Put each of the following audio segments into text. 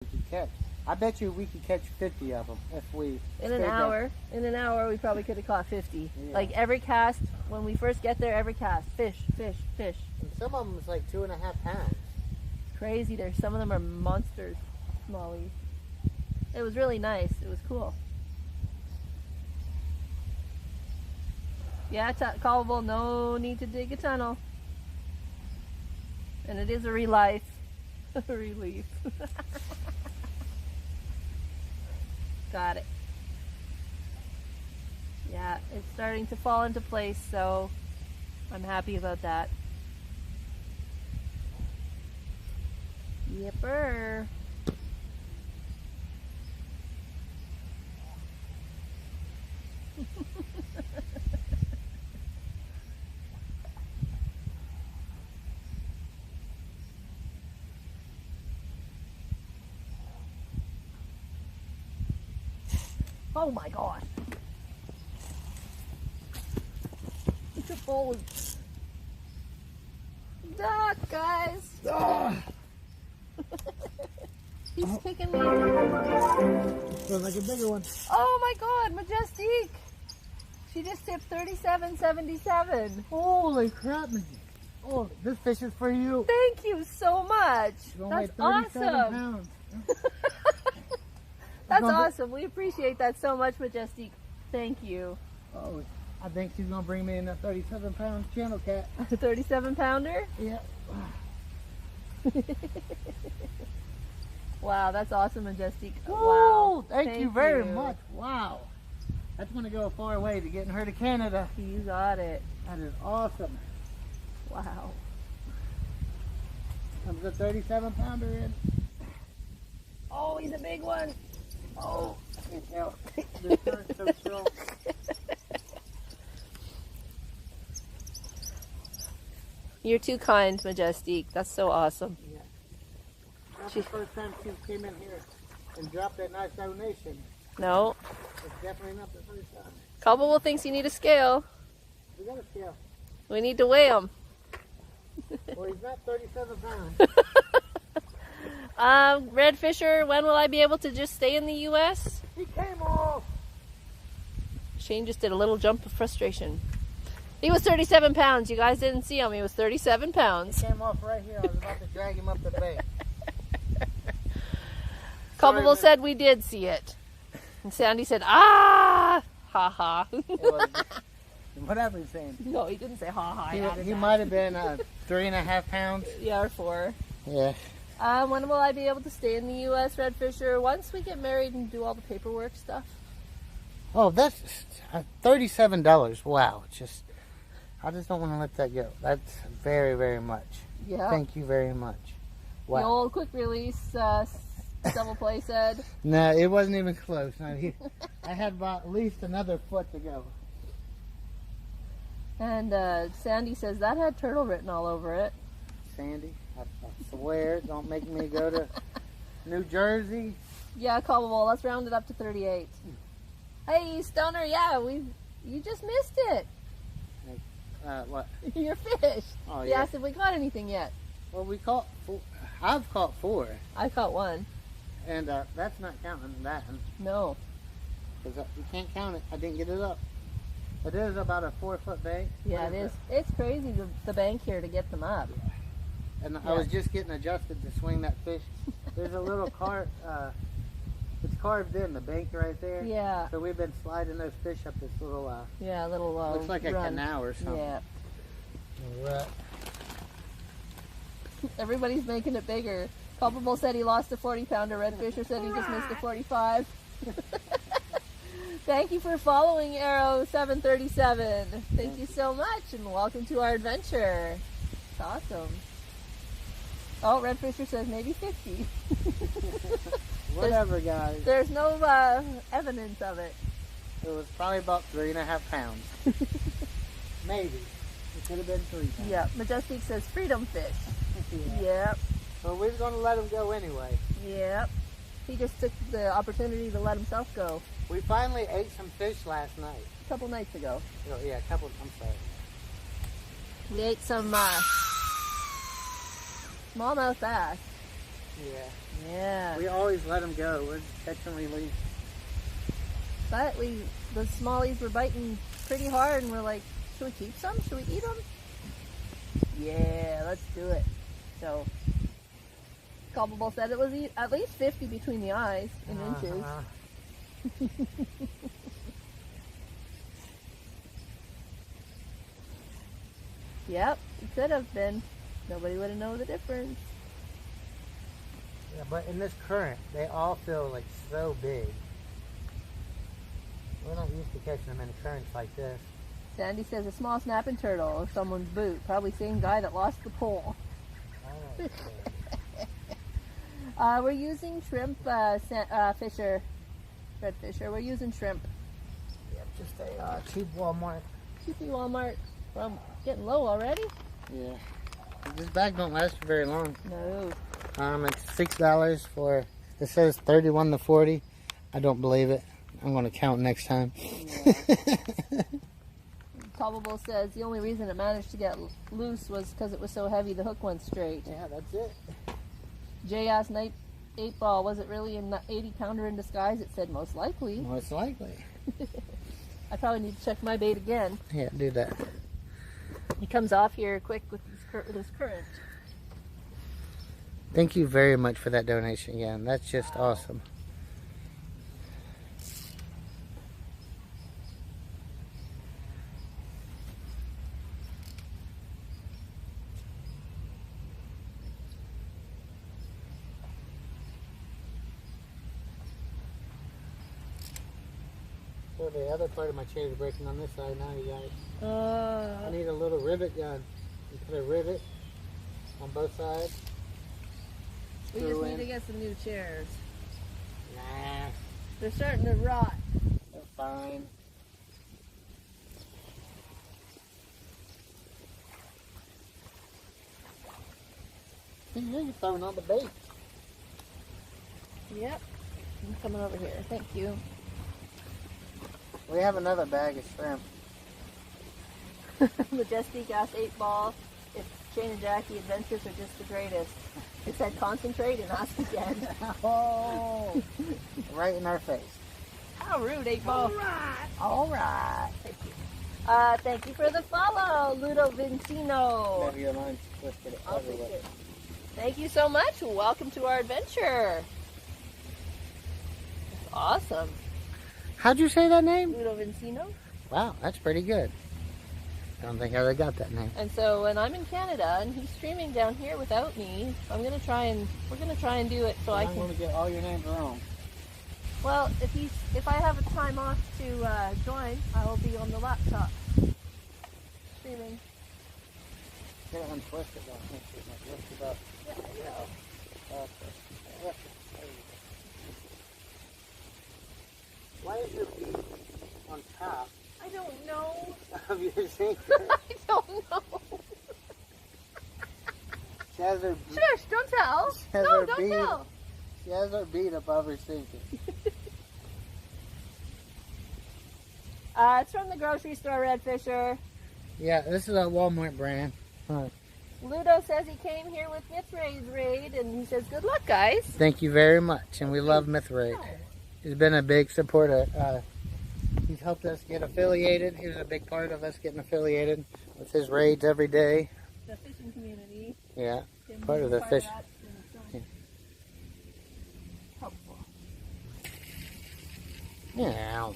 we could catch. I bet you we could catch 50 of them if we In an hour. In an hour, we probably could have caught 50. Yeah. Like every cast, when we first get there, every cast, fish, fish, fish. And some of them is like 2.5 pounds. Crazy. There's some of them are monsters, smallies. It was really nice. It was cool. Yeah, callable. No need to dig a tunnel. And it is a relief. Relief. Got it. Yeah, it's starting to fall into place, so I'm happy about that. Yipper. Oh my gosh. It's a full duck, guys. He's kicking me. Feels like a bigger one. Oh my god, Majestique. She just tipped $37.77. Holy crap. Oh, this fish is for you. Thank you so much. That's That's 37 awesome. pounds. That's awesome. We appreciate that so much, Majestique. Thank you. Oh, I think she's going to bring me in a 37-pound channel cat. A 37-pounder? Yeah. Wow, that's awesome, Majestique. Woo! Wow. Thank you very much. Wow. That's going to go a far way to getting her to Canada. You got it. That is awesome. Wow. Comes a 37-pounder in. Oh, he's a big one. Oh, I can tell. The current's so strong. You're too kind, Majestique. That's so awesome. Yeah. That's the first time she came in here and dropped that nice donation. No. It's definitely not the first time. Culpable thinks you need a scale. We got a scale. We need to weigh him. Well, he's not 37 pounds. Redfisher, when will I be able to just stay in the U.S.? He came off. Shane just did a little jump of frustration. He was 37 pounds. You guys didn't see him. He was 37 pounds. He came off right here. I was about to drag him up the bank. Culpable said we did see it. And Sandy said, ah! Ha ha. Whatever he's saying. No, he didn't say ha ha. He might have been 3.5 pounds. Yeah, or 4. Yeah. When will I be able to stay in the U.S., Redfisher? Once we get married and do all the paperwork stuff. Oh, that's $37. Wow. I just don't want to let that go. That's very, very much. Yeah. Thank you very much. Wow. The old quick release double play said. No, it wasn't even close. No, I had about at least another foot to go. And Sandy says that had turtle written all over it. Sandy, I swear, don't make me go to New Jersey. Yeah, Culpable, let's round it up to 38. Hey, Stoner, yeah, you just missed it. What? Your fish. Oh, You yeah. asked if we caught anything yet. Well, we caught 4. I've caught 4. I caught 1. And that's not counting that. No. Because you can't count it. I didn't get it up. It is about a 4-foot bank. Yeah, it is. It's crazy, the bank here to get them up. And I was just getting adjusted to swing that fish. There's a little it's carved in the bank right there. Yeah. So we've been sliding those fish up this little Yeah, a little looks like a run. canal or something. Yeah. Right. Everybody's making it bigger. Culpable said he lost a 40-pounder. Redfisher said he just missed a 45. Thank you for following Arrow 737. Thank you so much, and welcome to our adventure. It's awesome. Oh, Redfisher says maybe 50. Whatever, guys. There's no evidence of it. It was probably about 3.5 pounds. Maybe. It could have been 3 pounds. Yeah, Majestic says freedom fish. Yeah. Yep. So we're going to let him go anyway. Yep. He just took the opportunity to let himself go We finally ate some fish last night. a couple nights ago. Oh, yeah, a couple. I'm sorry. We ate some smallmouth bass. Yeah. Yeah. We always let them go. We're just catch and release. But the smallies were biting pretty hard, and we're like, should we keep some? Should we eat them? Yeah, let's do it. So, Culpable said it was at least 50 between the eyes in inches. Yep, it could have been. Nobody would have known the difference. Yeah, but in this current, they all feel like so big. We're not used to catching them in currents like this. Sandy says a small snapping turtle or someone's boot. Probably same guy that lost the pole. We're using shrimp, Fisher. Red Fisher. We're using shrimp. Yeah, just a cheap Walmart. Cheapy Walmart. Well, getting low already? Yeah. This bag don't last very long. No. It's $6 for, it says 31 to 40. I don't believe it. I'm going to count next time. Yeah. Culpable says the only reason it managed to get loose was because it was so heavy the hook went straight. Yeah, that's it. Jay asked Night 8 Ball, was it really an 80 pounder in disguise? It said most likely. Most likely. I probably need to check my bait again. Yeah, do that. He comes off here quick with this current. Thank you very much for that donation again. That's just awesome. So the other part of my chair is breaking on this side now, you guys. I need a little rivet gun. You put a rivet on both sides. We just need to get some new chairs. Nah. They're starting to rot. They're fine. You're throwing all the bait. Yep. I'm coming over here. Thank you. We have another bag of shrimp. Majestic asked 8 Ball if Shane and Jackie Adventures are just the greatest. It said concentrate and ask again. Oh, right in our face. How rude, 8 Ball. All right. All right. Thank you. Thank you for the follow, Ludo Vincino. Maybe your line's twisted everywhere. Thank you so much. Welcome to our adventure. That's awesome. How'd you say that name? Ludo Vincino. Wow, that's pretty good. I don't think I ever got that name. And so when I'm in Canada and he's streaming down here without me, we're gonna try and do it so I can. I'm gonna get all your names wrong. Well, if I have a time off to join, I will be on the laptop streaming. Get it untwisted though. Make sure it's not twisted up. Yeah. Why is your beak on top I don't know. of your sinker? I don't know. She has her Shush, don't tell. No, don't tell. She has her bead above her sinker. It's from the grocery store, Red Fisher. Yeah, this is a Walmart brand. Ludo says he came here with Mithray's raid, and he says, good luck, guys. Thank you very much, and we love Mithrate. He's been a big supporter. He's helped us get affiliated. He was a big part of us getting affiliated with his raids every day. The fishing community. Yeah, part of the fish. Yeah. Helpful. Yeah.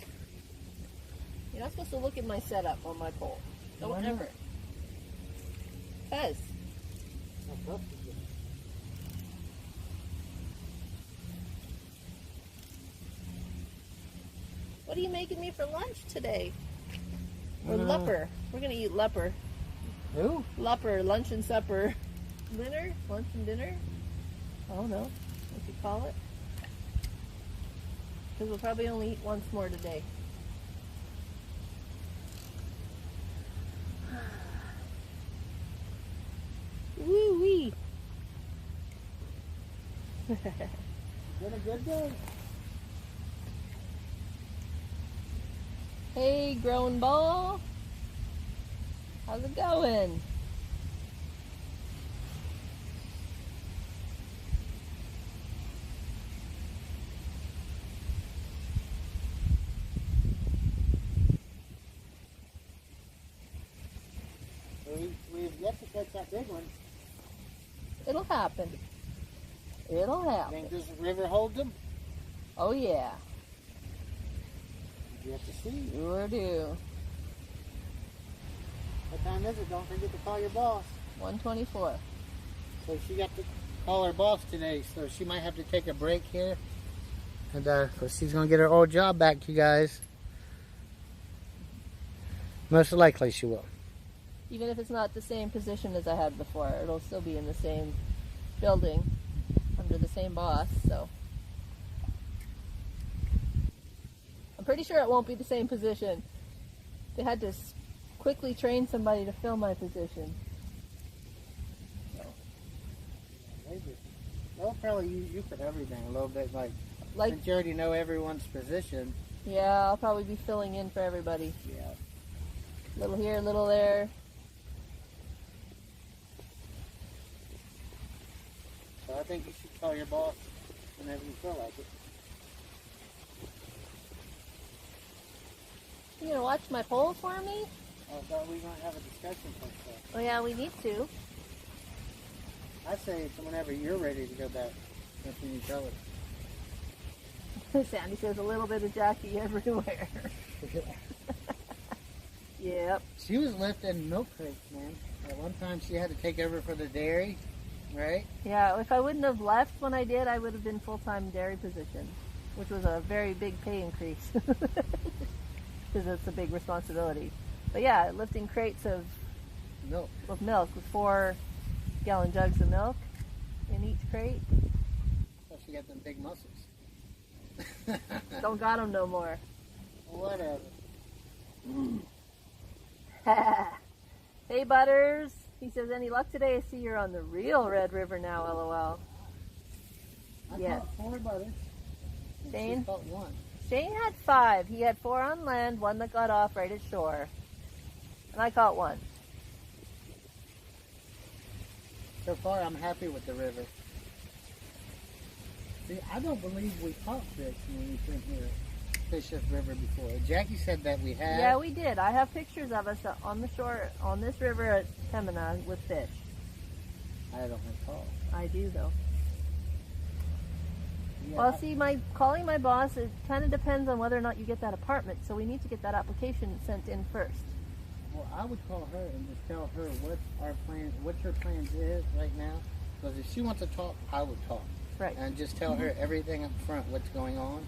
You're not supposed to look at my setup on my pole. Don't ever. Cuz. What are you making me for lunch today? Or leper. We're going to eat leper. Who? Leper, lunch and supper. Dinner? Lunch and dinner? I don't know what you call it. Because we'll probably only eat once more today. Woo-wee. Been a good day. Hey, grown ball. How's it going? You have to catch that big one. It'll happen. It'll happen. Think does the river hold them? Oh yeah. You have to see. Sure do. What time is it? Don't forget to call your boss. 1:24. So she got to call her boss today, so she might have to take a break here. And cause she's gonna get her old job back, you guys. Most likely she will. Even if it's not the same position as I had before, it'll still be in the same building under the same boss, so. I'm pretty sure it won't be the same position. They had to quickly train somebody to fill my position. They'll probably use you for everything a little bit, like since you already know everyone's position. Yeah, I'll probably be filling in for everybody. Yeah. Little here, little there. So I think you should call your boss whenever you feel like it. You gonna watch my poll for me? I thought we were going to have a discussion first. Oh yeah, we need to. I say it's whenever you're ready to go back. That's when you tell it. Sandy says a little bit of Jackie everywhere. Yep. She was lifting milk crates, man. At one time she had to take over for the dairy, right? Yeah, if I wouldn't have left when I did, I would have been full-time dairy position, which was a very big pay increase. Because it's a big responsibility. But yeah, lifting crates of milk with 4-gallon jugs of milk in each crate. So she got them big muscles. Don't got them no more. Whatever. Hey Butters, he says, any luck today? I see you're on the real Red River now, LOL. I Yes. caught 4 butters. Shane? She caught 1. Shane had 5. He had 4 on land, 1 that got off right at shore. And I caught 1. So far, I'm happy with the river. See, I don't believe we caught fish when we've been here, fish this river before. Jackie said that we had. Yeah, we did. I have pictures of us on the shore, on this river at Pembina with fish. I don't recall. I do, though. Yeah, Well, see, calling my boss, it kind of depends on whether or not you get that apartment. So we need to get that application sent in first. Well, I would call her and just tell her what our plan, what her plans is right now. Because if she wants to talk, I would talk. Right. And just tell her everything up front, what's going on.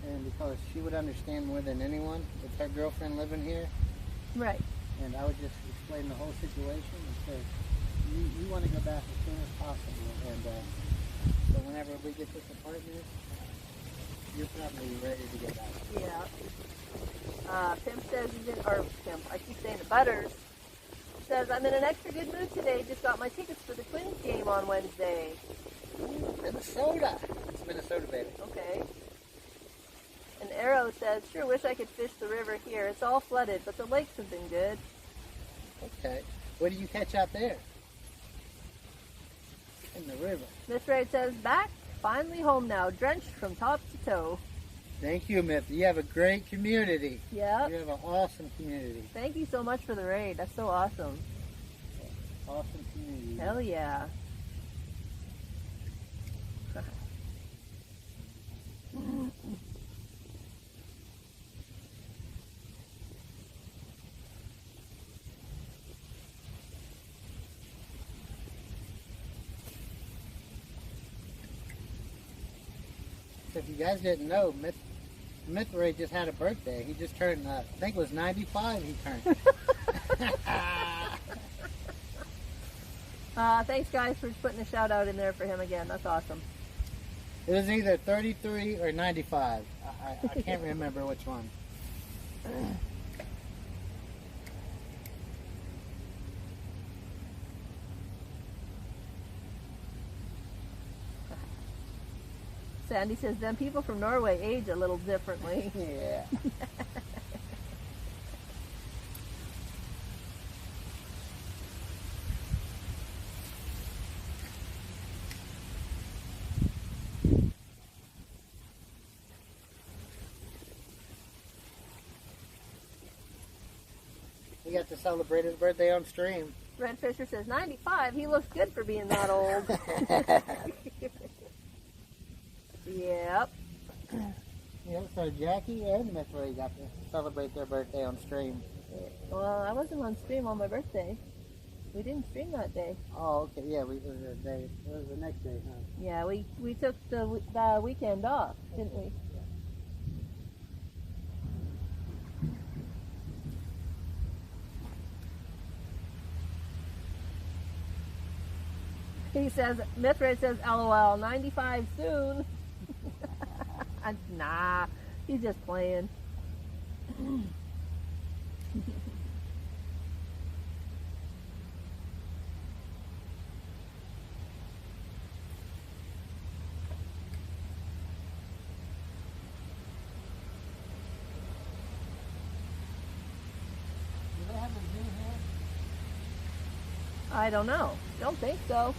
And because she would understand more than anyone with her girlfriend living here. Right. And I would just explain the whole situation and say, you want to go back as soon as possible. And so whenever we get this apartment, you're probably ready to get back. Yeah. Pimp says he's in, or Pimp, I keep saying it, Butters, says, I'm in an extra good mood today. Just got my tickets for the Twins game on Wednesday. Ooh, Minnesota. It's Minnesota, baby. Okay. And Arrow says, sure wish I could fish the river here. It's all flooded, but the lakes have been good. Okay. What did you catch out there? In the river. Miss Ray says, back, finally home now, drenched from top to toe. Thank you, Myth. You have a great community. Yep. You have an awesome community. Thank you so much for the raid. That's so awesome. Awesome community. Hell yeah. So if you guys didn't know, Myth Ray just had a birthday. He just turned, I think it was 95 he turned. Thanks guys for putting a shout out in there for him again. That's awesome. It was either 33 or 95. I can't remember which one. Sandy says, then people from Norway age a little differently. Yeah. We got to celebrate his birthday on stream. Red Fisher says 95. He looks good for being that old. Yep. Yep, so Jackie and Miss Ray got to celebrate their birthday on stream. Well, I wasn't on stream on my birthday. We didn't stream that day. Oh, okay, yeah, it was the next day, huh? Yeah, we took the weekend off, didn't we? He says, Mithray says, LOL, 95 soon. Nah, he's just playing. Do they have a zoo here? I don't know. Don't think so.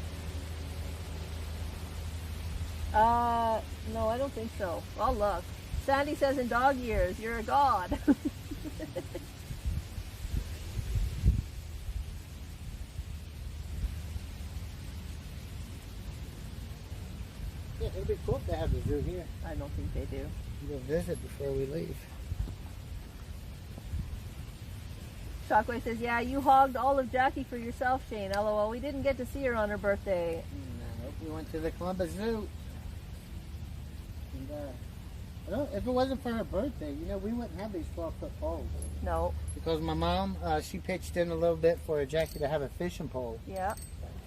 No, I don't think so. I'll look. Sandy says in dog years, you're a god. Yeah, it'd be cool to have the zoo here. I don't think they do. We'll visit before we leave. Shockwave says, yeah, you hogged all of Jackie for yourself, Shane. LOL, we didn't get to see her on her birthday. No, we went to the Columbus Zoo. And, if it wasn't for her birthday, you know, we wouldn't have these 12-foot poles. No. Because my mom, she pitched in a little bit for Jackie to have a fishing pole. Yeah.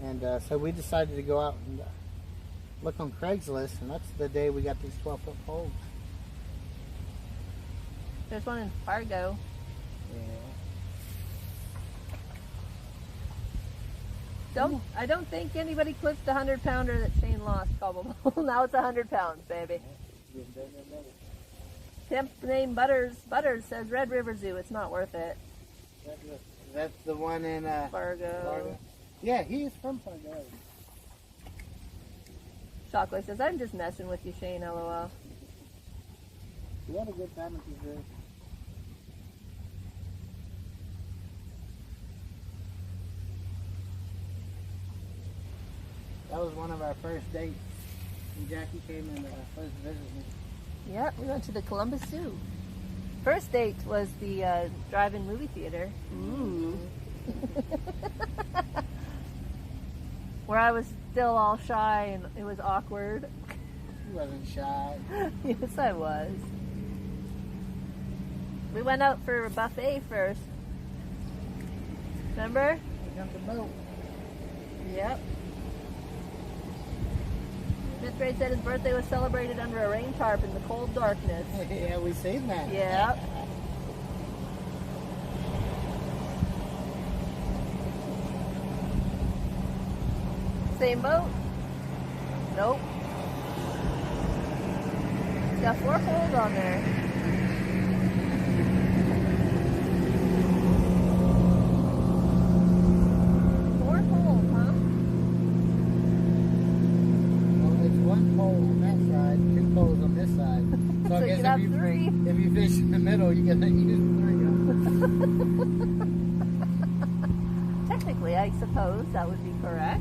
And so we decided to go out and look on Craigslist, and that's the day we got these 12-foot poles. There's one in Fargo. Yeah. I don't think anybody clipped the 100-pounder that Shane lost, Cobble. Now it's 100 pounds, baby. Pimp named Butters says Red River Zoo. It's not worth it. That's the one in Fargo. Yeah, he is from Fargo. Shockwave says, I'm just messing with you, Shane, LOL. We had a good time at the zoo. That was one of our first dates. And Jackie came and first visited me. Yeah, we went to the Columbus Zoo. First date was the drive-in movie theater. Ooh. Where I was still all shy and it was awkward. You wasn't shy. Yes, I was. We went out for a buffet first. Remember? We jumped the boat. Yep. Fifth grade said his birthday was celebrated under a rain tarp in the cold darkness. Yeah, we seen that. Yep. Same boat? Nope. It's got 4 holes on there. So I guess if you fish in the middle, you get to use 3. Technically, I suppose that would be correct.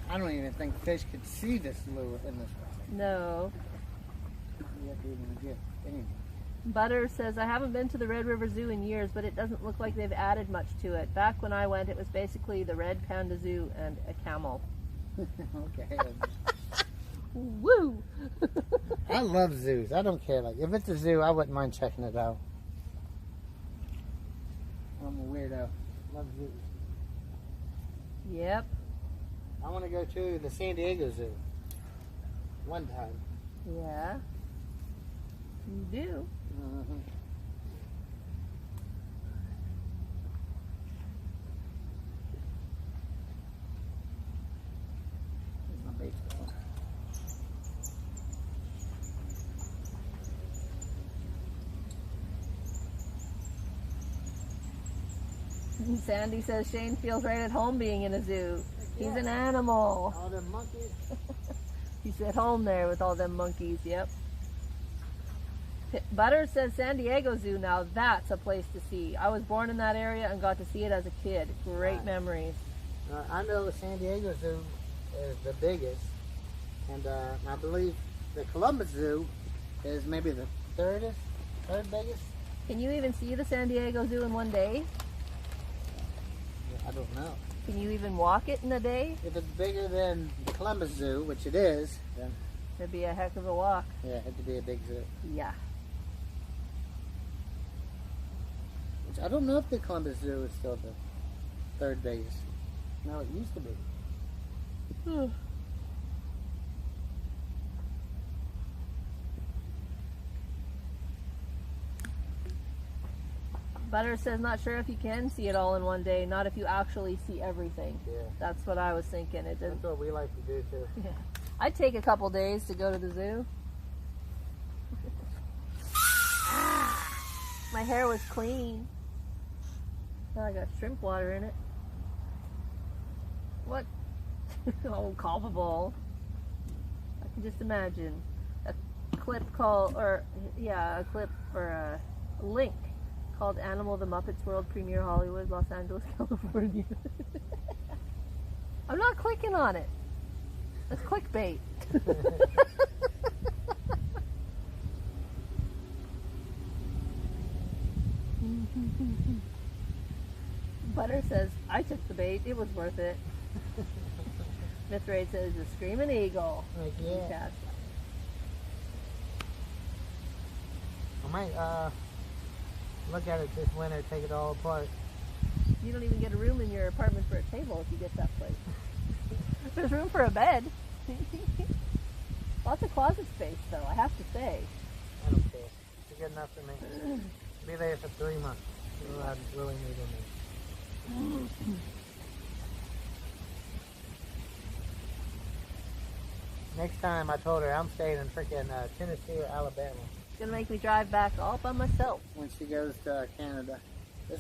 I don't even think fish could see this lure in this water. No. You have to even get anyway. Butter says, I haven't been to the Red River Zoo in years, but it doesn't look like they've added much to it. Back when I went, it was basically the Red Panda Zoo and a camel. Okay. Woo! I love zoos. I don't care. Like, if it's a zoo, I wouldn't mind checking it out. I'm a weirdo. Love zoos. Yep. I want to go to the San Diego Zoo. One time. Yeah. You do. Mm-hmm. Sandy says Shane feels right at home being in a zoo. He's an animal. All them monkeys. He's at home there with all them monkeys, yep. Butter says San Diego Zoo, now that's a place to see. I was born in that area and got to see it as a kid. Great memories. I know the San Diego Zoo is the biggest, and I believe the Columbus Zoo is maybe the third biggest. Can you even see the San Diego Zoo in one day? I don't know. Can you even walk it in a day? If it's bigger than the Columbus Zoo, which it is, then It'd be a heck of a walk. yeah, it'd be a big zoo. Yeah. Which I don't know if the Columbus Zoo is still the third biggest. No, it used to be. Butter says not sure if you can see it all in one day, not if you actually see everything. Yeah. That's what I was thinking. It didn't. That's what we like to do too. Yeah. I'd take a couple days to go to the zoo. My hair was clean. Now I got shrimp water in it. What? Oh, culpable. I can just imagine a clip or a link called Animal of the Muppets World Premiere Hollywood, Los Angeles, California. I'm not clicking on it. That's clickbait. Butter says, I took the bait. It was worth it. Mithraid says, the Screaming Eagle. Like, yeah. Fantastic. I might look at it this winter, take it all apart. You don't even get a room in your apartment for a table if you get that place. There's room for a bed. Lots of closet space, though, I have to say. I don't care. It's good enough for me. Be there for 3 months. I really need it. Next time I told her I'm staying in freaking Tennessee or Alabama. It's gonna make me drive back all by myself. When she goes to Canada.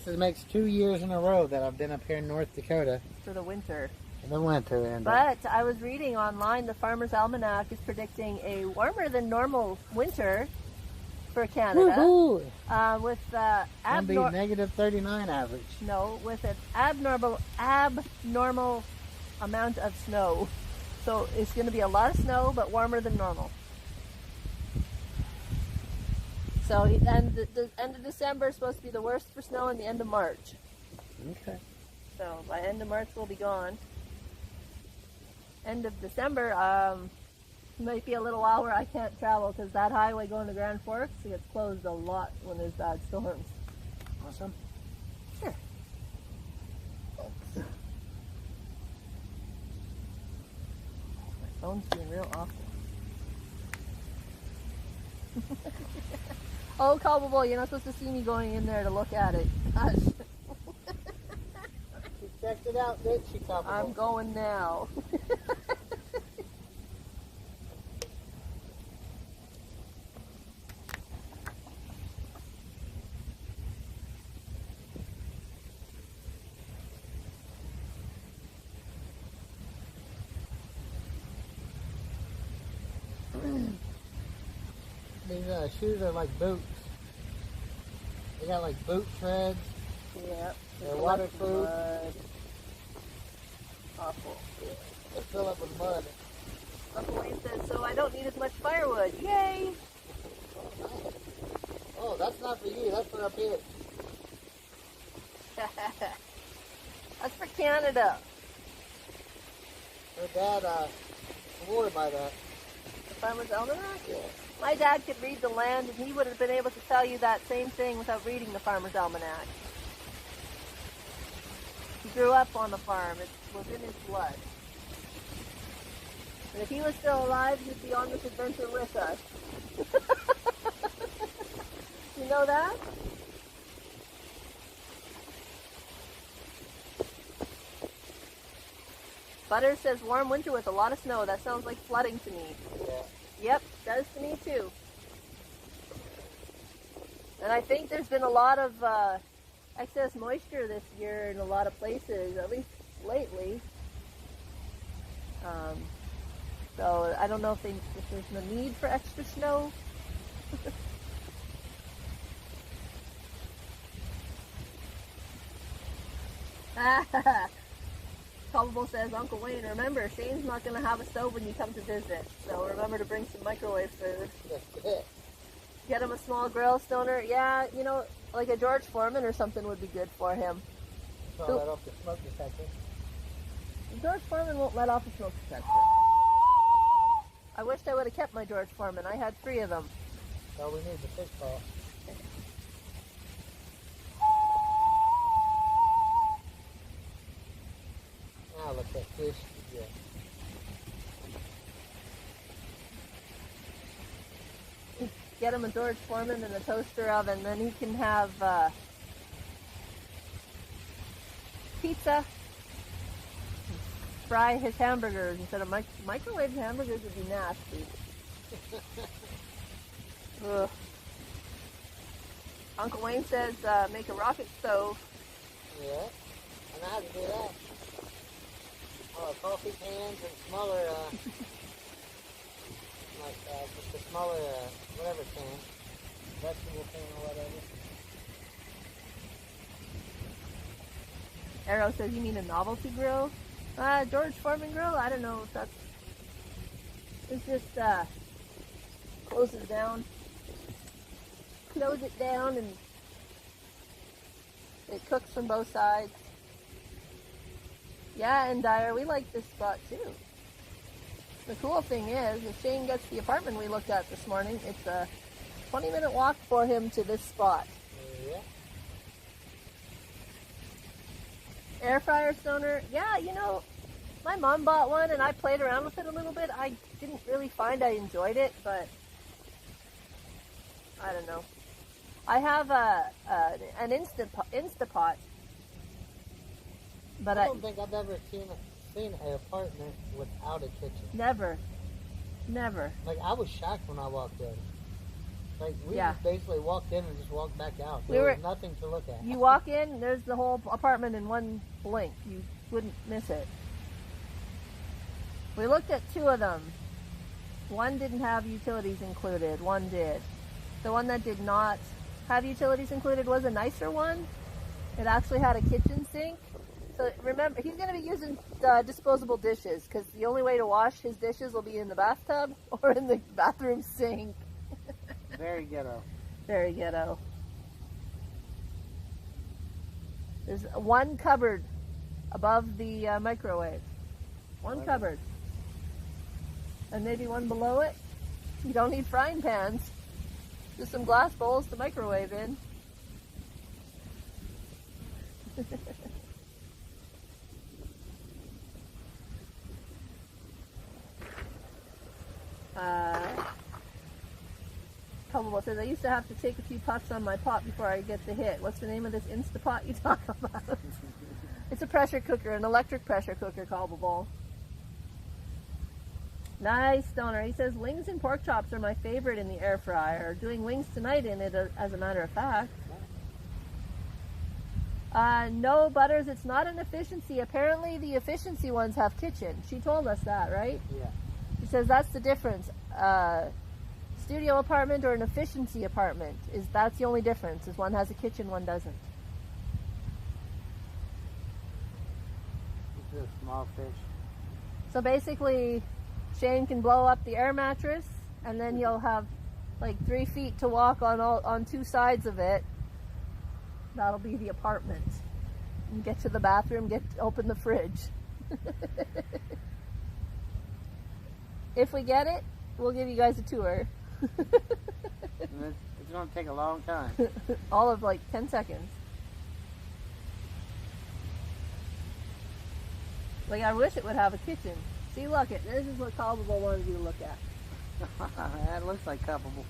Makes 2 years in a row that I've been up here in North Dakota. For the winter. In the winter. And, but I was reading online, the Farmer's Almanac is predicting a warmer than normal winter for Canada. With be negative 39 average. No, with an abnormal amount of snow. So it's going to be a lot of snow, but warmer than normal. So, and the end of December is supposed to be the worst for snow, and the end of March. Okay. So by end of March, we'll be gone. End of December, might be a little while where I can't travel because that highway going to Grand Forks gets closed a lot when there's bad storms. Awesome. Sure. My phone's being real awful. Oh, culpable, you're not supposed to see me going in there to look at it. Gosh. She checked it out, did she, culpable? I'm going now. These shoes are like boots. They got like boot treads. Yep. They're waterproof. Awful. Yeah. They fill up with mud. Uncle Wayne says, so I don't need as much firewood. Yay! Oh, that's not for you. That's for up here. That's for Canada. Her dad swore by that. The Farmer's Almanac? Yeah. My dad could read the land, and he would have been able to tell you that same thing without reading the Farmer's Almanac. He grew up on the farm. It was in his blood. And if he was still alive, he'd be on this adventure with us. You know that? Butter says warm winter with a lot of snow. That sounds like flooding to me. Yeah. Yep, does to me too. And I think there's been a lot of excess moisture this year in a lot of places, at least lately. So I don't know if there's no need for extra snow. Probable says, Uncle Wayne, remember, Shane's not going to have a stove when you come to visit. So remember to bring some microwave food. Get him a small grill, Stoner. Yeah, you know, like a George Foreman or something would be good for him. Throw that off the smoke detector. George Foreman won't let off the smoke detector. I wished I would have kept my George Foreman. I had 3 of them. Well, we need the fish ball. Now look at fish. Yeah. Get him a George Foreman and a toaster oven, then he can have pizza. Fry his hamburgers instead of microwave hamburgers would be nasty. Ugh. Uncle Wayne says make a rocket stove. Yeah, I know how to do that. Oh, coffee cans and smaller, just a smaller, whatever can, vegetable can or whatever. Arrow says, you mean a novelty grill? George Foreman grill? I don't know if that's... It's just, close it down. Close it down and it cooks from both sides. Yeah, and Dyer, we like this spot too. The cool thing is, if Shane gets the apartment we looked at this morning, it's a 20-minute walk for him to this spot. Yeah. Air fryer, Stoner? Yeah, you know, my mom bought one and I played around with it a little bit. I didn't really find I enjoyed it, but I don't know. I have an Instapot. But I don't think I've ever seen an apartment without a kitchen. Never. Like, I was shocked when I walked in. Like, we just basically walked in and just walked back out. There was nothing to look at. You walk in, there's the whole apartment in one blink. You wouldn't miss it. We looked at 2 of them. One didn't have utilities included. One did. The one that did not have utilities included was a nicer one. It actually had a kitchen sink. So remember, he's going to be using disposable dishes because the only way to wash his dishes will be in the bathtub or in the bathroom sink. Very ghetto. Very ghetto. There's one cupboard above the microwave. One cupboard. And maybe one below it. You don't need frying pans. Just some glass bowls to microwave in. Probable says, I used to have to take a few puffs on my pot before I get the hit. What's the name of this Instapot you talk about? It's a pressure cooker, an electric pressure cooker, Callable. Nice, Stoner. He says, wings and pork chops are my favorite in the air fryer. Doing wings tonight in it, as a matter of fact. No, Butters, it's not an efficiency. Apparently the efficiency ones have kitchen. She told us that, right? Yeah. She says that's the difference. Studio apartment or an efficiency apartment, that's the only difference, is one has a kitchen, one doesn't. It's a small fish. So basically, Shane can blow up the air mattress, and then you'll have like 3 feet to walk on 2 sides of it. That'll be the apartment. And get to the bathroom, open the fridge. If we get it, we'll give you guys a tour. It's going to take a long time. All of like 10 seconds. Like, I wish it would have a kitchen. See, look, this is what Callable wanted you to look at. That looks like cuppable.